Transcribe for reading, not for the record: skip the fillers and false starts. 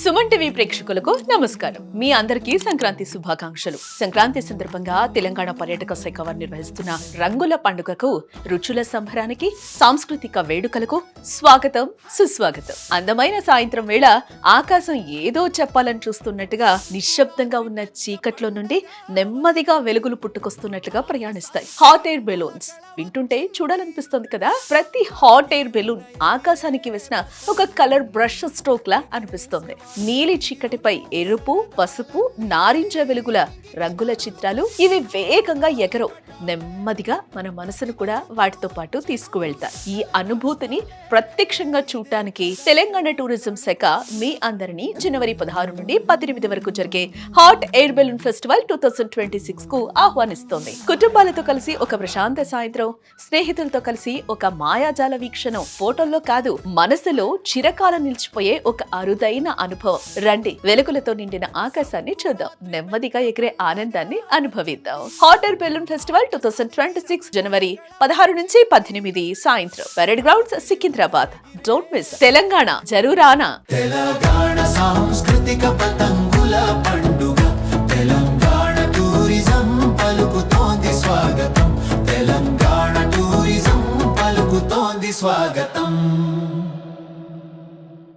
Suman TV ప్రేక్షకులకు నమస్కారం. మీ అందరికీ సంక్రాంతి శుభాకాంక్షలు. సంక్రాంతి సందర్భంగా తెలంగాణ పర్యాటక శాఖ వారు నిర్వహిస్తున్న రంగుల పండుగకు, రుచుల సంబరానికి, సాంస్కృతిక వేడుకలకు స్వాగతం, సుస్వాగతం. అందమైన సాయంత్రం వేళ ఆకాశం ఏదో చెప్పాలని చూస్తున్నట్టుగా నిశ్శబ్దంగా ఉన్న చీకట్లో నుండి నెమ్మదిగా వెలుగులు పుట్టుకొస్తున్నట్లుగా ప్రయాణిస్తాయి హాట్ ఎయిర్ బెలూన్స్. వింటుంటే చూడాలనిపిస్తుంది కదా. ప్రతి హాట్ ఎయిర్ బెలూన్ ఆకాశానికి వేసిన ఒక కలర్ బ్రష్ స్ట్రోక్ లా అనిపిస్తుంది. నీలి చీకటిపై ఎరుపు, పసుపు, నారింజ వెలుగుల రంగుల చిత్రాలు ఇవి వేగంగా ఎగరవు, నెమ్మదిగా మన మనసును కూడా వాటితో పాటు తీసుకువెళ్తాయి. ఈ అనుభూతిని ప్రత్యక్షంగా చూడటానికి తెలంగాణ టూరిజం శాఖ మీ అందరినీ జనవరి 16 నుండి 18 వరకు జరిగే హాట్ ఎయిర్ బెలూన్ ఫెస్టివల్ 2026 కు ఆహ్వానిస్తోంది. కుటుంబాలతో కలిసి ఒక ప్రశాంత సాయంత్రం, స్నేహితులతో కలిసి ఒక మాయాజాల వీక్షణం, ఫోటోల్లో కాదు మనసులో చిరకాలం నిలిచిపోయే ఒక అరుదైన అనుభవం. రండి, వెలుగులతో నిండిన ఆకాశాన్ని చూద్దాం, నెమ్మదిగా ఎగిరే ఆనందాన్ని అనుభవిద్దాం. హాట్ ఎయిర్ బెలూన్ ఫెస్టివల్ 2026 జనవరి 16 నుంచి 18 సాయంత్రం, parade grounds, Secunderabad. Don't miss. Telangana జరూరానా. తెలంగాణ సాంస్కృతిక పతంగుల పండుగ, తెలంగాణ టూరిజం పలుకుతోంది స్వాగతం, తెలంగాణ టూరిజం పలుకుతోంది స్వాగతం.